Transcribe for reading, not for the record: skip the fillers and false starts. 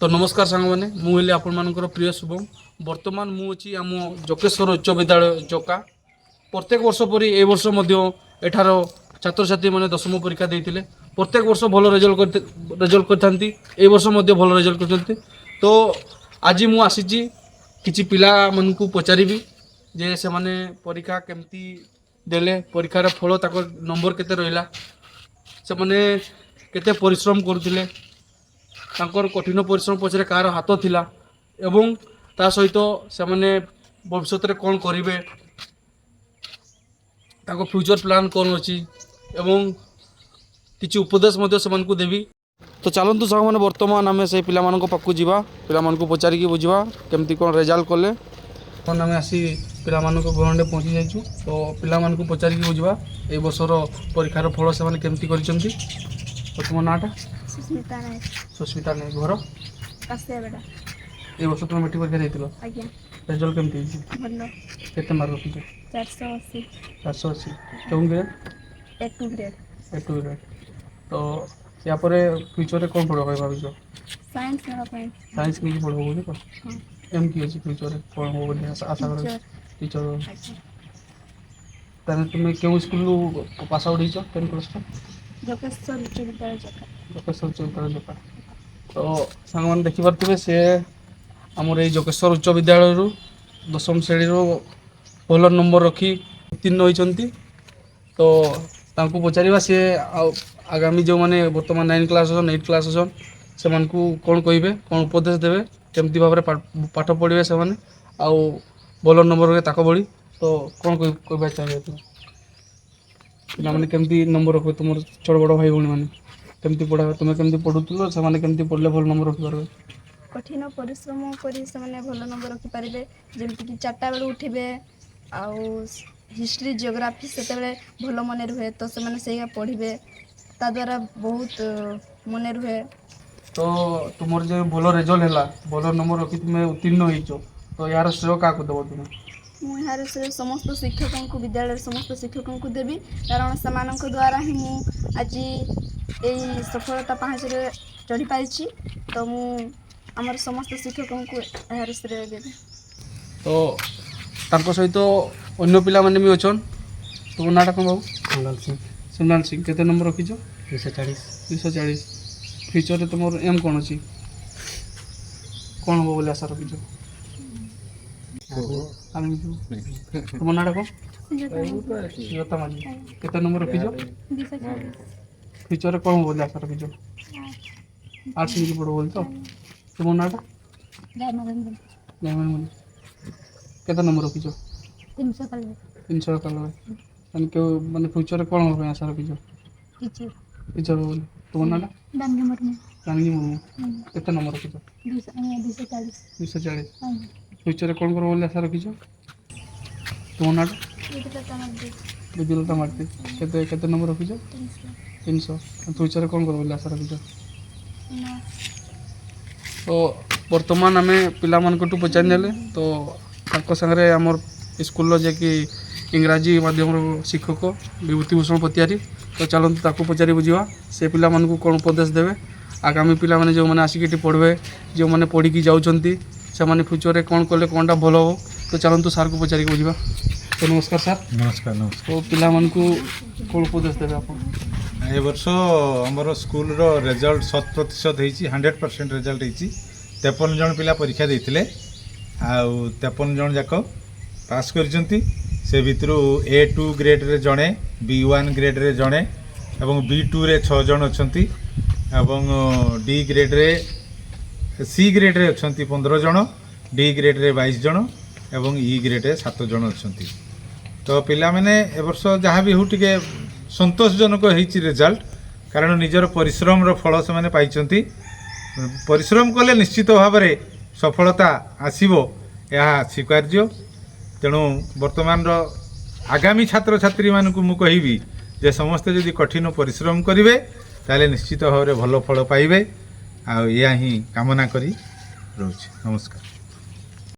तो नमस्कार सांग मैंने मुझे आपण मानकर प्रिय शुभम वर्तमान मुझे आम जकेश्वर उच्च विद्यालय जका प्रत्येक वर्ष परी ए वर्ष एठार छात्र छात्री मैंने दशम परीक्षा देते प्रत्येक वर्ष भल रेजल्ट करते ए वर्ष भल रेजल्ट कर तो आज मुझे आसी किसी पिला मन को पचारि जे से माने परीक्षा केमती देले परीक्षार फल तक नंबर केते रहिला से माने केते परिश्रम करथिले तांकर कठिन परिश्रम पछरे कार हाथ थिला एवं ता सहित से माने भविष्य में कौन करेंगे ताको फ्यूचर प्लान कौन अच्छी एवं किसी उपदेश से देवी तो चलतु साग मैंने बर्तमान आम से पिला पाक जावा पिला पचारिकी बुझा केमती कौन रेजल्ट कले आम आसी पिला भवने पहुँची जाइए तो पिला पचारिकी बुझा ए वर्षर परीक्षार फल से केमती करछंती तो तुम नाटा सुस्मिता नायक घर ए वर्ष तुम मेट्रिक परीक्षा देल रेजल्ट केमती केते मार्क रखिछ 480 480 केउन ग्रेड ए टू ग्रेड तो या पर फ्यूचर रे कोन पढो भाई भाबिছো साइंस ना पाए साइंस की पढो बोली तो एम की अछि फ्यूचर रे कोन हो बोली आशा करो टीचर तने तुम केउ स्कूल पास आउट हिचो 10 क्लास जकेश्वर उच्च विद्यालय जका तो सांग मान देखि परथिबे से हमर ए जकेश्वर उच्च विद्यालय रु दशम श्रेणी रो भल नंबर रखी उत्तीर्ण होइचंती तो तांको पचारिबा से आगामी जो माने वर्तमान 9 क्लास 8 क्लास से मानकू कौन कहे कौन उपदेश देवे केमती भाव पाठ पढ़े से माने आउ भल नंबर रखे ताक भली तो कौन कहबा चाहिए पिला माने केमती नंबर रखे तुम छोट बड़ भाई भौणी माने केमती पढ़ा तुम केमती पढ़ुतलो से माने केमती पढ़ले भल नंबर रखि पारबे कठिन परिश्रम करी से माने भल नंबर रखि पारिबे जेमति कि 4टा बेल उठिबे आउ हिस्ट्री जियोग्राफी से भल मन रुहे तो से माने सेगा पढ़िबे ता द्वारा बहुत मन रुहे तो तुम जो भल रेजल्ट है भल नंबर रखी तुम उत्तीर्ण हो तो यार श्रेय क्या दब तुम मुझे से समस्त शिक्षकों को विद्यालय समस्त शिक्षकों को देवी कारण से द्वारा ही मु आज यही सफलता पहाच चढ़ी पारी तो मु आमर समस्त शिक्षकों को यार श्रेय देवी तो तांको सहित अन्य पिला माने भी अछन तुम नाटा कौन बाबू सुनाल सिंह केते नंबर रखिछ 240 फ्यूचर रे तुमर एम कौन अछि कौन हो बोले आशा रखिछ तुम नाटा कौन योता मानी केते नंबर रखिछ 240 फ्यूचर रे कौन हो बोले आशा रखिछ आर्ट्स में पढ़ो बोल तो तुम नाटा डायमंड केते नंबर रखिछ 300 कल माने के माने फ्यूचर रे कौन हो आशा रखिछ टीचर बोल तुम नाटा जानगी मुर्मू केते नंबर रखिछ 240 फ्यूचर रे कौन करो बोले आशा रखिछ तुम नाटा विद्युलता मारती केते केते नंबर रखिछ 300 फ्यूचर रे कौन करो बोले आशा रखिछ तो वर्तमान आम पिला मानकटू पचारि नेले तो तांको संगे आमर स्कूल जे कि इंग्राजी माध्यम शिक्षक विभूतिभूषण पतियारी तो चलते ताकू पचारि बुझा से पिला मानकू कौन उपदेश देवे आगामी पिला माने जो माने आसिक पढ़वे जो माने पढ़ी जाउछंती से माने फ्यूचर रे कौन कले कौनटा भल हो तो चलतु सार को पचारि बुझा तो नमस्कार सर नमस्कार तो पिला मानकू कौन उपदेश देवे आप ए वर्ष आमर स्कूल रो रिजल्ट 100% होईची 100% रिजल्ट होईची 53 जन पिला परीक्षा देथिले आउ 53 जन जाक पास करजंती से भितरु A2 ग्रेड रे जणे B1 ग्रेड रे जणे एवं B2 रे 6 जन अछंती एवं D ग्रेड रे C ग्रेड रे अछंती 15 जन D ग्रेड रे 22 जन एवं E ग्रेड रे 7 जन अछंती तो पिला माने ए वर्ष जहाँ भी हो टिके संतोषजनक होईची रिजल्ट कारण निजर परिश्रम रो फल से माने पाइचंती परिश्रम कले निश्चित भाव में सफलता आसीबो यह स्वीकार्य तेणु वर्तमान रो आगामी छात्र छात्री मानकु मु कहिबी जे समस्त यदि कठिन परिश्रम करिवे ताले निश्चित भाव में भल फल पाइबे आ या ही कामना करी रहउछि नमस्कार।